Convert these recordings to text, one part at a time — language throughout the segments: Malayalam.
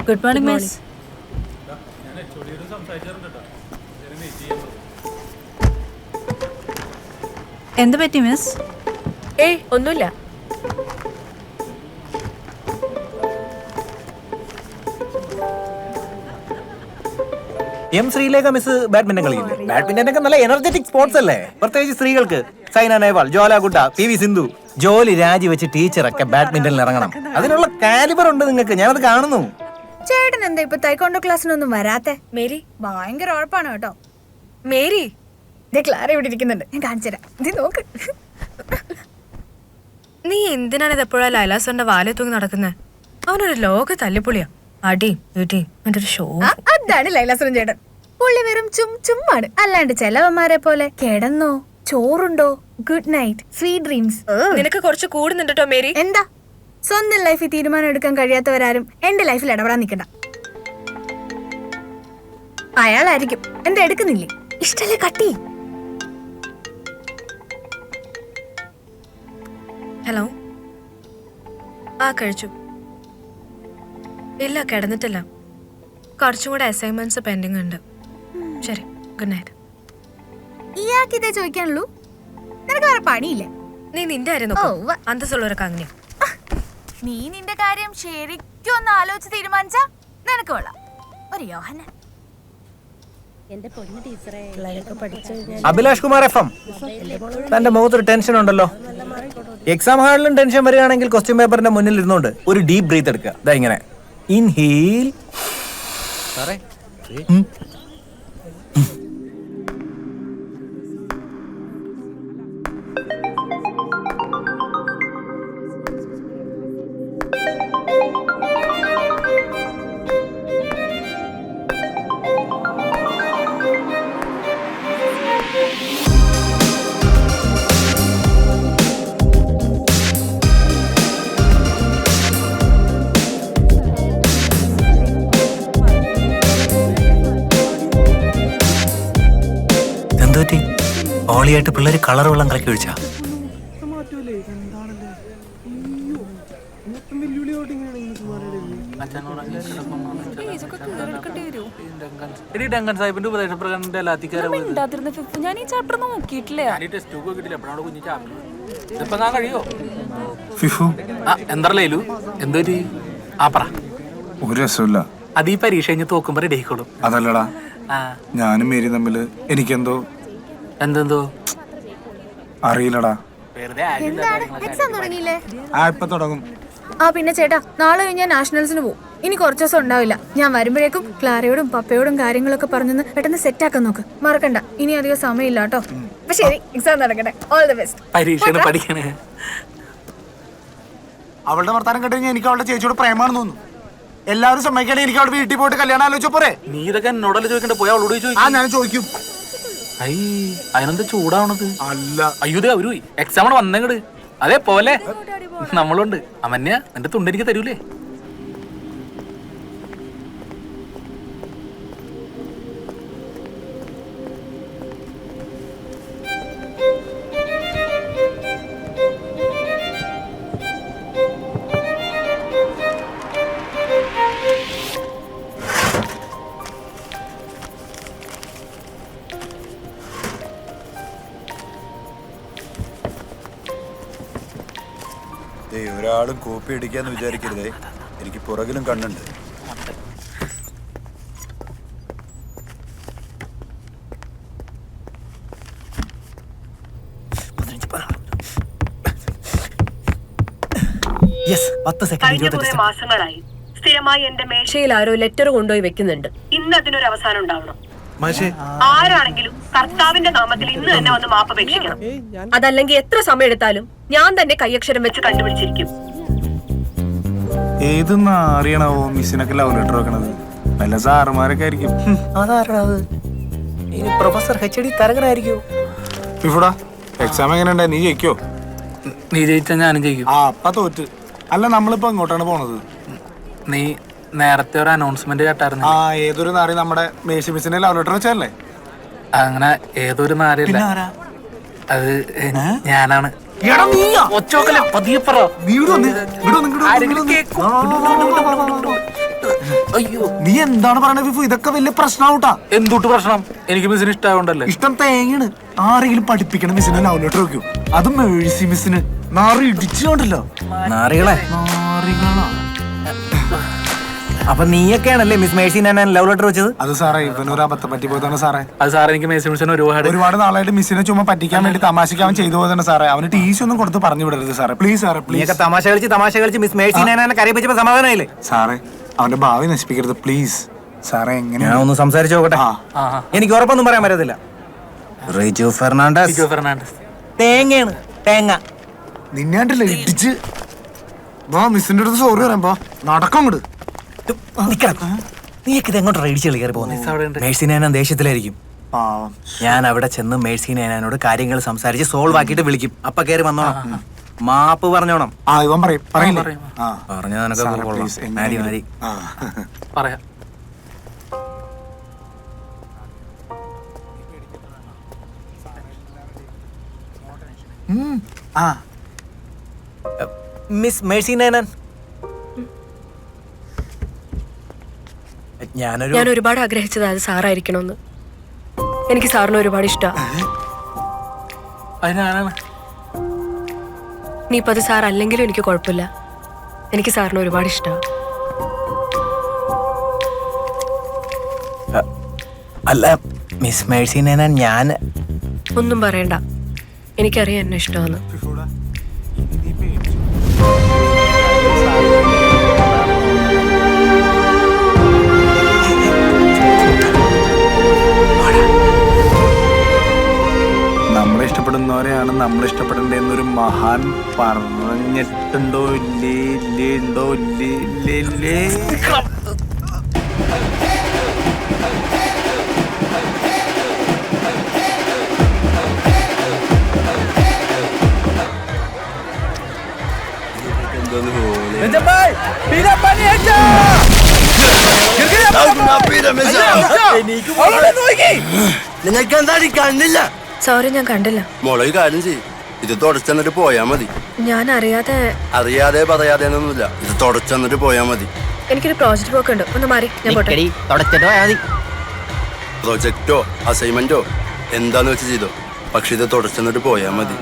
Good morning miss. എന്ത് പറ്റി മിസ്? ഏയ് ഒന്നുമില്ല. എം ശ്രീലേഖ മിസ് ബാഡ്മിന്റൺ കളിയില്ലേ? ബാഡ്മിന്റൺ ഒക്കെ നല്ല എനർജറ്റിക് സ്പോർട്സ് അല്ലേ, പ്രത്യേകിച്ച് സ്ത്രീകൾക്ക്. സൈന നേവാൾ, ജ്വാല ഗുഡ, PV സിന്ധു. ജോലി രാജിവെച്ച് ടീച്ചറൊക്കെ ബാഡ്മിന്റണിൽ ഇറങ്ങണം. അതിനുള്ള കാലിബർ ഉണ്ട് നിങ്ങൾക്ക്, ഞാനത് കാണുന്നു. ചേട്ടൻ എന്താ ഇപ്പൊ തൈക്കോണ്ടോ ക്ലാസ്സിനൊന്നും വരാത്തെ? മേരി, ഭയങ്കര ഉഴപ്പാണ് കേട്ടോ. മേരി ക്ലാര ഇവിടെ ഇരിക്കുന്നുണ്ട്, ഞാൻ കാണിച്ചുതരാം. ഇത് നോക്ക്. നീ എന്തിനാണ് ഇത് എപ്പോഴാ ലൈലാസറിന്റെ വാലെ തൂങ്ങി നടക്കുന്നത്? അവനൊരു ലോക തല്ലിപ്പൊളിയാ. അടിയും വീട്ടിയും മറ്റൊരു ഷോ. അതാണ് ലൈലാസുരൻ ചേട്ടൻ. പുള്ളി വെറും ചുമ്മാണ്. അല്ലാണ്ട് ചെലവന്മാരെ പോലെ കിടന്നോ, ചോറുണ്ടോ, ഗുഡ് നൈറ്റ്, സ്വീറ്റ് ഡ്രീംസ്. നിനക്ക് കുറച്ച് കൂടുന്നുണ്ട് കേട്ടോ മേരി. എന്താ സ്വന്തം ലൈഫിൽ തീരുമാനം എടുക്കാൻ കഴിയാത്തവരാരും എന്റെ ലൈഫിൽ ഇടപെടാൻ നിൽക്കണ്ട. അയാളായിരിക്കും എന്താ എടുക്കുന്നില്ലേ? ഇഷ്ടല്ലേ കട്ടി. ഹലോ. കഴിച്ചു. ഇല്ല, കിടന്നിട്ടില്ല. കുറച്ചും കൂടെ അസൈൻമെന്റ്സ് പെൻഡിങ് ഉണ്ട്. ശരി, ഗുഡ് നൈറ്റ്. ഇയാൾക്ക് ഇതേ ചോദിക്കാനുള്ളൂ? നിനക്ക് വേറെ പണിയില്ലേ? നീ നിന്റെ കാര്യം നോക്കൂ. അന്തസ്സുള്ളവരൊക്കെ അങ്ങനെ. നീ നിന്റെ കാര്യം ശരിക്കും ഒന്ന് ആലോചിച്ച് തീരുമാനിച്ചാ നിനക്ക് കൊള്ളാം. ഒരു യോഹന്നാൻ. അഭിലാഷ് കുമാർ FM, തന്റെ മുഖത്തൊരു ടെൻഷൻ ഉണ്ടല്ലോ. എക്സാം ഹാളിലും ടെൻഷൻ വരികയാണെങ്കിൽ ക്വസ്റ്റ്യൻ പേപ്പറിന്റെ മുന്നിൽ ഇരുന്നുകൊണ്ട് ഒരു ഡീപ് ബ്രീത്ത് എടുക്കുക. ഇതാ ഇങ്ങനെ ഇൻഹീൽ. ഓളിയായിട്ട് പിള്ളേര് കളർ വെള്ളം കലക്കി ഒഴിച്ചാ. ഒരു രസമില്ല. അത് ഈ പരീക്ഷ കഴിഞ്ഞ് തോക്കുമ്പോ റെഡി ആയിക്കോളും. അതല്ലടാ, ഞാനും മേരി തമ്മില് എനിക്കെന്തോ എന്തെന്തോ അറിയില്ലടാ. എക്സാം തുടങ്ങിയില്ലേ? ഇപ്പൊ തുടങ്ങും. പിന്നെ ചേട്ടാ, നാളെ കഴിഞ്ഞാൽ നാഷണൽസിന് പോകും. ഇനി കുറച്ച് ദിവസം ഉണ്ടാവില്ല. ഞാൻ വരുമ്പോഴേക്കും ക്ലാരയോടും പപ്പയോടും കാര്യങ്ങളൊക്കെ പറഞ്ഞൊന്ന് പെട്ടെന്ന് സെറ്റ് ആക്കാൻ നോക്ക്. മറക്കണ്ട, ഇനി അധികം സമയമില്ല കേട്ടോ. അപ്പൊ ശരി, എക്സാം നടക്കട്ടെ. All the best. പരീക്ഷ പഠിക്കണേ. അവളുടെ വർത്താനം കേട്ട് കഴിഞ്ഞാൽ എനിക്ക് അവളുടെ ചേച്ചിയോട് പ്രേമാണെന്ന് തോന്നുന്നു. എല്ലാവരും സമ്മതിക്കണേ എനിക്ക് അവളുടെ വീട്ടിൽ പോയിട്ട് കല്യാണം ആലോചിച്ചോ പോരെ? നീ ഇതൊക്കെ എന്നോടല്ലേ ചോദിക്കണ്ട, പോയാ അവളോട് ചോദിക്കും. ഞാൻ ചോദിക്കും. അതിനെന്താ ചൂടാവണത്? അല്ല, അയ്യോ ഒരു എക്സാം വന്നങ്ങട് അതേപോലെ നമ്മളുണ്ട്. അവന്യ എന്റെ തുണ്ടെനിക്ക് തരൂലേ? ഒരാളും കോപ്പി അടിക്കാന്ന് വിചാരിക്കരുതേ, എനിക്ക് പുറകിലും കണ്ണുണ്ട്. കഴിഞ്ഞ കുറെ മാസങ്ങളായി സ്ഥിരമായി എന്റെ മേശയിൽ ആരോ ലെറ്റർ കൊണ്ടുപോയി വെക്കുന്നുണ്ട്. ഇന്ന് അതിനൊരു അവസാനം ഉണ്ടാവണം. ആരാണെങ്കിലും കർത്താവിന്റെ നാമത്തിൽ ഇന്ന് തന്നെ വന്ന് മാപ്പപേക്ഷിക്കണം. അതല്ലെങ്കിൽ എത്ര സമയം എടുത്താലും ഞാൻ തന്നെ കൈയക്ഷരം വെച്ച് കണ്ടുപിടിച്ചിരിക്കും. ഏതെന്നാ അറിയണാവോ മിസ്സിനൊക്കെ ലവ് ലെറ്റർ വെക്കണത്? വല്ല സാറുമാരൊക്കെ ആയിരിക്കും. അതാരണത്? ഇനി പ്രൊഫസർ HOD തരകനായിരിക്കും. ഇവിടാ എക്സാം എങ്ങനെയുണ്ടായി? നീ ജയിക്കോ? നീ ജയിച്ചാ ഞാനും ജയിക്കും. അപ്പ തോറ്റ്. അല്ല, നമ്മളിപ്പോ എങ്ങോട്ടാണ് പോണത്? നീ നേരത്തെ ഒരു അനൗൺസ്മെന്റ് കേട്ടായിരുന്നു. ഏതൊരു നാറി നമ്മുടെ മേശി മിസ്സിനെ ലവ് ലെറ്റർ വെച്ചല്ലേ? അങ്ങനെ ഏതൊരു നാരില്ല, അത് ഞാനാണ്. പതിയെ പറ. അയ്യോ നീ എന്താണ് പറയണത് ഫിഫു? ഇതൊക്കെ വലിയ പ്രശ്നമാവൂട്ടാ. എന്തുട്ട് പ്രശ്നം? എനിക്ക് മിസ്സിന് ഇഷ്ടമായോണ്ടല്ലേ. ഇഷ്ടം തേങ്ങയാണ്. ആരെങ്കിലും പഠിപ്പിക്കണം മിസ്സിനെ ലവ് ലെറ്റർ വെക്കൂ. അത് മേഴ്സി മിസ്സിന് നാറി ഇടിച്ചുകൊണ്ടല്ലോ. നാറികളെ നാറികളാ. അപ്പൊ നീയൊക്കെയാണല്ലേ മിസ് മേഴ്സി നാനാൻ ലവ് ലെറ്റർ വെച്ചത്? അത് സാറേ ഇവനൊരു അബദ്ധം പറ്റി പോയതാണ് സാറേ. അത് സാറേ എനിക്ക് മേഴ്സി മിസ്സിന് ഒരുപാട് നാളായിട്ട് മിസ്സിനെ ചുമ്മാ പറ്റിക്കാൻ വേണ്ടി തമാശയ്ക്ക് അവൻ ചെയ്തു പോയതാണ് സാറേ. അവന് ടീച്ചർ ഒന്നും കൊടുത്ത് പറഞ്ഞു വിടരുത് സാറേ. പ്ലീസ് സാറേ പ്ലീസ്. നീയൊക്കെ തമാശ കളിച്ച് മിസ് മേഴ്സി നാനാനെ കരയിപ്പിച്ചപ്പോ സമാധാനമായില്ലേ? സാറേ അവന്റെ ഭാവി നശിപ്പിക്കരുത് പ്ലീസ് സാറേ. എങ്ങനെയാ ഞാൻ ഒന്ന് സംസാരിച്ചു നോക്കട്ടെ. എനിക്ക് ഉറപ്പൊന്നും പറയാൻ പറ്റത്തില്ല. റിജു ഫെർണാണ്ടസ് തേങ്ങയാണ്, തേങ്ങ. നിന്നാണ്ടല്ലേ ഇടിച്ച് വാ മിസ്സിന്റെ അടുത്ത് സോറി പറയാൻ വാ. നടക്കം അങ്ങോട്ട്. നീയൊക്കെ ഇത് എങ്ങോട്ട് റൈഡിച്ച് കളി കയറി പോകുന്നത്? മേഴ്സി നാനാൻ ദേഷ്യത്തിലായിരിക്കും. പാവം. ഞാൻ അവിടെ ചെന്ന് മേഴ്സി നാനാനോട് കാര്യങ്ങൾ സംസാരിച്ച് സോൾവ് ആക്കിയിട്ട് വിളിക്കും. അപ്പൊ കയറി വന്നോണം, മാപ്പ് പറഞ്ഞോണം. ഇവൻ പറയില്ലേ? പറഞ്ഞാ നിനക്ക് കൊള്ളാം. മാരി മാരി. പറയാം. മിസ് മേഴ്സി നാനാൻ, ഞാൻ ഒരുപാട് ആഗ്രഹിച്ചത് അത് സാറായിരിക്കണമെന്ന്. എനിക്ക് സാറിന് ഒരുപാട് ഇഷ്ടമാണ്. അതിനാണ് നീ ഇപ്പൊ അത് സാർ അല്ലെങ്കിലും എനിക്ക് കുഴപ്പമില്ല. എനിക്ക് സാറിന് ഒരുപാട് ഇഷ്ടമാണ്. അല്ല മിസ് മേഴ്സി നാനാൻ, ഞാൻ ഒന്നും പറയണ്ട. എനിക്കറിയാം എന്നെ ഇഷ്ടമാണ്. നമ്മളെ ഇഷ്ടപ്പെടുന്നവരെയാണ് നമ്മൾ ഇഷ്ടപ്പെടേണ്ടതെന്നൊരു മഹാൻ പറഞ്ഞിട്ടുണ്ടോ? ഇല്ലേ ഇല്ലേ ഉണ്ടോ ഇല്ലേ ഇല്ലേ ഇല്ലേ? നിങ്ങൾക്ക് എന്താ കണ്ടില്ല? സോറി, ഞാൻ കണ്ടില്ല. മോളെ കാര്യം ചെയ്യും, ഇത് തുടച്ചെന്നിട്ട് പോയാ മതി. ഞാൻ അറിയാതെ പറയാതെ ഒന്നുമില്ല, ഇത് തുടച്ചെന്നിട്ട് പോയാ മതി. എനിക്കൊരു പ്രോജക്റ്റ് വർക്ക് ഉണ്ട്. ഒന്ന് മാറി, ഞാൻ പോട്ടെ. പ്രൊജക്റ്റോ അസൈൻമെന്റോ എന്താന്ന് വെച്ച് ചെയ്തോ, പക്ഷെ ഇത് തുടച്ചെന്നിട്ട് പോയാ മതി.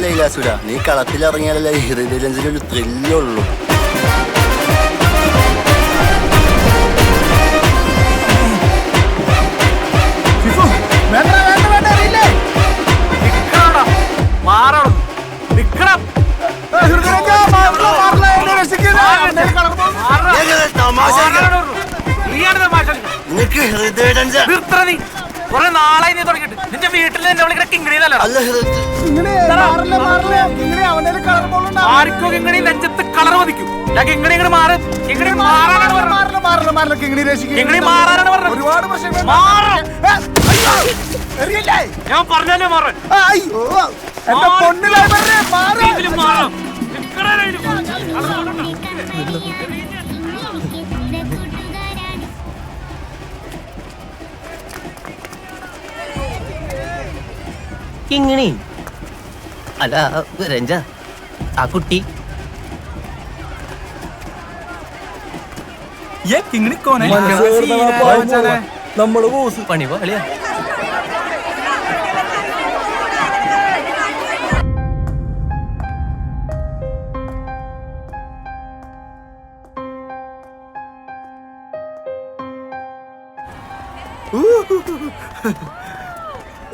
ലൈലാസുര, നീ കളത്തിലിറങ്ങിയാലല്ലേ ഹൃദയരഞ്ജനൊരു ത്രില്ലുള്ളൂ. നിനക്ക് ഹൃദയരഞ്ജന കുറെ നാളായി നീ തുടങ്ങിട്ട്. നിന്റെ വീട്ടിൽ എന്നെ വിളിക്കുന്ന കിങ്ങിണിയിലല്ല. ആർക്കോ കിങ്ങിണി നെഞ്ചത്ത് കളർ മതിക്കും. ഞാൻ കിങ്ങിണി ഇങ്ങനെ മാറും. കിങ്ങിണി മാറാനാണ് പറഞ്ഞത്. കിങ്ങിണി മാറാനാണ് പറഞ്ഞത്. ഞാൻ പറഞ്ഞല്ലേ മാറാൻ. മാറും. കിങ്ങിണി അല്ല രഞ്ജ, ആ കുട്ടി നമ്മള് ബോസ് പണി പോലെയാ.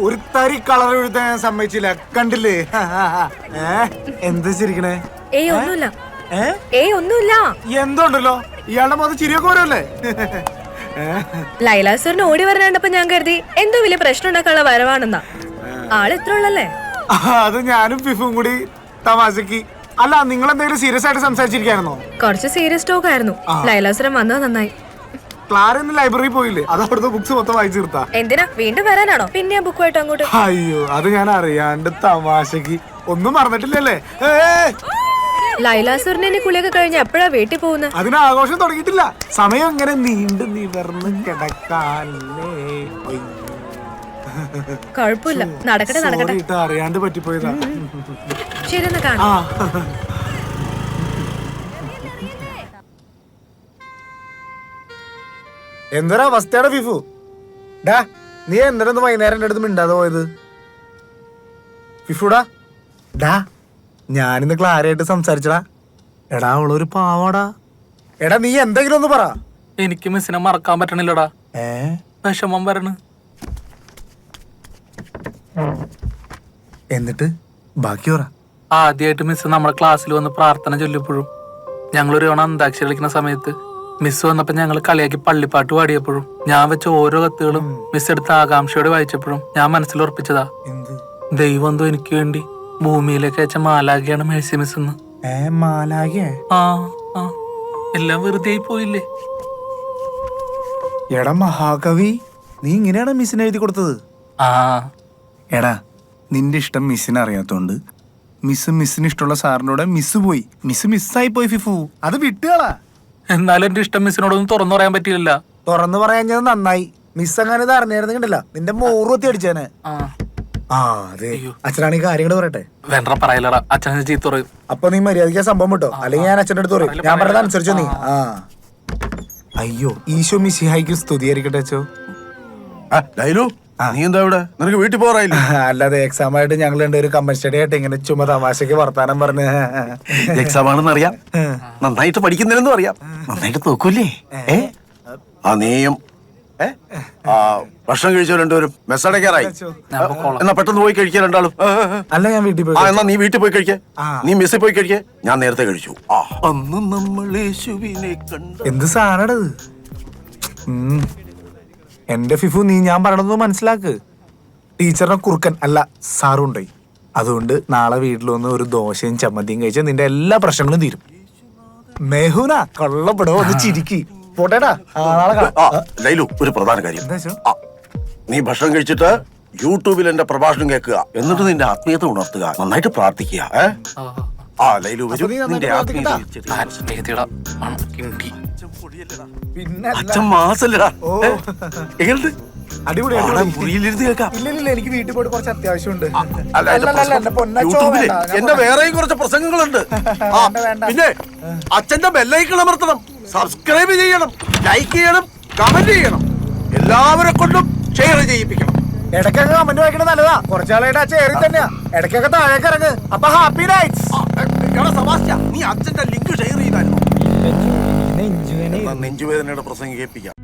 ഒരു തരി കളർ എഴുതാൻ ഞാൻ സമ്മതിച്ചില്ല. കണ്ടില്ലേ? എന്താ ചിരിക്കണേ? ഒന്നുമില്ല. എന്തോണ്ടല്ലോ ഇയാളുടെ മുഖത്ത് ചിരിയൊക്കെ വരുമല്ലേ? ലൈലാസറിന് ഓടി വരാണ്ടപ്പോ ഞാൻ കരുതി എന്തോ വലിയ പ്രശ്നം ഉണ്ടാക്കാനുള്ള വരവാണെന്നാ. ആള് ഇത്ര ഉള്ളല്ലേ? അത് ഞാനും ഫിഫും കൂടി തമാശക്ക്. അല്ല, നിങ്ങൾ എന്തെങ്കിലും സീരിയസ് ആയിട്ട് സംസാരിച്ചിരിക്കായിരുന്നോ? കുറച്ച് സീരിയസ് ടോക്ക് ആയിരുന്നു. ലൈലാസറൻ വന്നത് നന്നായി. ക്ലാര ഇന്ന് ലൈബ്രറി പോയില്ലേ? അത് അവിടുത്തെ ബുക്സ് മൊത്തം വായിച്ചു തീർത്താ. എന്തിനാ വീണ്ടും വരാനാണോ? പിന്നെ ബുക്കുമായിട്ട് അങ്ങോട്ട്? അയ്യോ, അത് ഞാൻ അറിയാണ്ട് തമാശക്ക്. ഒന്നും മറന്നിട്ടില്ലല്ലേ? ലൈലാസുറിനെ കുളിയൊക്കെ കഴിഞ്ഞ് എപ്പോഴാ വീട്ടിൽ പോകുന്നത്? അതിന് ആഘോഷം തുടങ്ങിയിട്ടില്ല. സമയം ഇങ്ങനെ നീണ്ടു നിവർന്ന് കിടക്കാല്ലേ. കുഴപ്പമില്ല, നടക്കട്ടെ നടക്കട്ടെ. Sorry ട്ടോ, അറിയാണ്ട് പറ്റിപ്പോയതാ. ശരി എന്നാ കാണാം. ആ എന്തൊരു അവസ്ഥയാണ് ഫിഫു. ഡാ നീ എന്തിനൊന്ന് വൈകുന്നേരം എൻ്റെ അടുത്ത് മിണ്ടാതെ പോയത്? ഫിഫുടാ ഡാ ഞാനിന്ന് ക്ലാരയായിട്ട് സംസാരിച്ചടാ. എടാ അവളൊരു പാവാടാ. എടാ നീ എന്തെങ്കിലും ഒന്ന് പറ. എനിക്ക് മിസ്സിനെ മറക്കാൻ പറ്റണില്ലടാ. വിഷമം വരണ്. എന്നിട്ട് ബാക്കി പറ. ആദ്യമായിട്ട് മിസ് നമ്മുടെ ക്ലാസ്സിൽ വന്ന് പ്രാർത്ഥന ചൊല്ലിയപ്പോഴും, ഞങ്ങളൊരു തവണ അന്താക്ഷരി കളിക്കുന്ന സമയത്ത് മിസ് വന്നപ്പോ ഞങ്ങൾ കളിയാക്കി പള്ളിപ്പാട്ട് പാടിയപ്പോഴും, ഞാൻ വെച്ച ഓരോ കത്തുകളും മിസ് എടുത്ത് ആകാംക്ഷയോടെ വായിച്ചപ്പോഴും ഞാൻ മനസ്സിൽ ഉറപ്പിച്ചതാ, ദൈവം എന്തോ എനിക്ക് വേണ്ടി ഭൂമിയിലേക്ക് അയച്ച മാലാഖയാണ് മേഴ്സി മിസ് എന്ന്. ആ ആ എല്ലാം വെറുതെ പോയില്ലേ? എടാ മഹാകവി, നീ ഇങ്ങനെയാണ് മിസ്സിന് എഴുതി കൊടുത്തത്? ആ എടാ നിന്റെ ഇഷ്ടം മിസ്സിനെ അറിയാത്തോണ്ട് മിസ്സിന് ഇഷ്ടമുള്ള സാറിനോട് മിസ് പോയി. മിസ്സായി പോയി ഫിഫു. അത് വിട്ടുകളാ. എന്നാലും എന്റെ ഇഷ്ടം മിസ്സിനോടൊന്നും തുറന്നു പറയാൻ പറ്റിയില്ല. തുറന്നു പറയാഞ്ഞത് നന്നായി. മിസ് അങ്ങനെ ഇത് അറിഞ്ഞായിരുന്നില്ല നിന്റെ മോറുത്തി അടിച്ചേനെ. ആ അതെ. അച്ഛനാണ് ഈ കാര്യങ്ങൾ പറയട്ടെ. വേണ്ട പറയലടാ, അച്ഛനെ ചീത്ത പറയും. അപ്പൊ നീ മര്യാദയ്ക്ക് സംഭവം വിട്ടോ, അല്ലെങ്കിൽ ഞാൻ അച്ഛൻ്റെ അടുത്ത് പറയും. ഞാൻ പറഞ്ഞത് അനുസരിച്ചോ നീ. ആ അയ്യോ ഈശോ മിശിഹായിക്ക് സ്തുതിയായിരിക്കട്ടെ അച്ഛോ. ലൈലു, നീ എന്താ ഇവിടെ? നിനക്ക് വീട്ടിൽ പോറായില്ല? അല്ലാതെ എക്സാം ആയിട്ട് ഞങ്ങൾ രണ്ടുപേരും കമ്പൻ സ്റ്റഡി ആയിട്ട് ഇങ്ങനെ ചുമ തമാശക്ക് വർത്താനം പറഞ്ഞ്. എക്സാം ആണെന്ന് അറിയാം, നന്നായിട്ട് പഠിക്കുന്നില്ലെന്നും അറിയാം, നന്നായിട്ട് നോക്കൂലേ? ആ നീയും ഭക്ഷണം കഴിച്ചോ രണ്ടുപേരും? മെസ്സടക്കാറായി. എന്നാ പെട്ടെന്ന് പോയി കഴിക്കാൻ രണ്ടാളും. അല്ല ഞാൻ വീട്ടിൽ പോയി. എന്നാ നീ വീട്ടിൽ പോയി കഴിക്കേ. നീ മെസ്സിൽ പോയി കഴിക്കേ. ഞാൻ നേരത്തെ കഴിച്ചു. അന്ന് നമ്മൾ യേശുവിനെ കണ്ടു. എന്ത് സാധനത്? എന്റെ ഫിഫു, നീ ഞാൻ പറയണത് മനസ്സിലാക്ക്. ടീച്ചറിനെ കുറുക്കൻ അല്ല സാറുണ്ടായി. അതുകൊണ്ട് നാളെ വീട്ടിൽ വന്ന് ഒരു ദോശയും ചമ്മന്തിയും കഴിച്ചാൽ നിന്റെ എല്ലാ പ്രശ്നങ്ങളും തീരും. മെഹുന കൊള്ളപ്പെടോ, ഒന്ന് ചിരിക്കി പോട്ടേടാ. ലൈലു, ഒരു പ്രധാന കാര്യം. നീ ഭക്ഷണം കഴിച്ചിട്ട് യൂട്യൂബിൽ എന്റെ പ്രഭാഷണം കേൾക്കുക, എന്നിട്ട് നിന്റെ ആത്മീയത ഉണർത്തുക, നന്നായിട്ട് പ്രാർത്ഥിക്കുക. ലൈലു വരൂ. നിന്റെ അച്ഛൻ മാസല്ലടാ. എങ്ങനെയുണ്ട്? അടിപൊളി. മുറിയിലിരുന്ന് കേൾക്കാം. ഇല്ല എനിക്ക് വീട്ടിൽ പോയിട്ട് കുറച്ച് അത്യാവശ്യമുണ്ട്. യൂട്യൂബില് എന്റെ വേറെയും കുറച്ച് പ്രസംഗങ്ങളുണ്ട്. പിന്നെ അച്ഛന്റെ ബെല്ലൈക്കൺ അമർത്തണം, സബ്സ്ക്രൈബ് ചെയ്യണം, ലൈക്ക് ചെയ്യണം, കമന്റ് ചെയ്യണം, എല്ലാവരെ കൊണ്ടും ഷെയർ ചെയ്യിപ്പിക്കണം. ഇടയ്ക്കൊക്കെ കമന്റ് വായിക്കണം നല്ലതാ. കുറച്ചാളായിട്ട് ആ ചേരി തന്നെയാ. ഇടയ്ക്കൊക്കെ താഴേക്ക് ഇറങ്ങ്. അപ്പൊ ഹാപ്പി നൈറ്റ്സ്. നീ അച്ഛന്റെ ലിങ്ക് ഷെയർ ചെയ്തായിരുന്നു. നെഞ്ചുവേദനയുടെ പ്രസംഗം കേൾപ്പിക്കാം.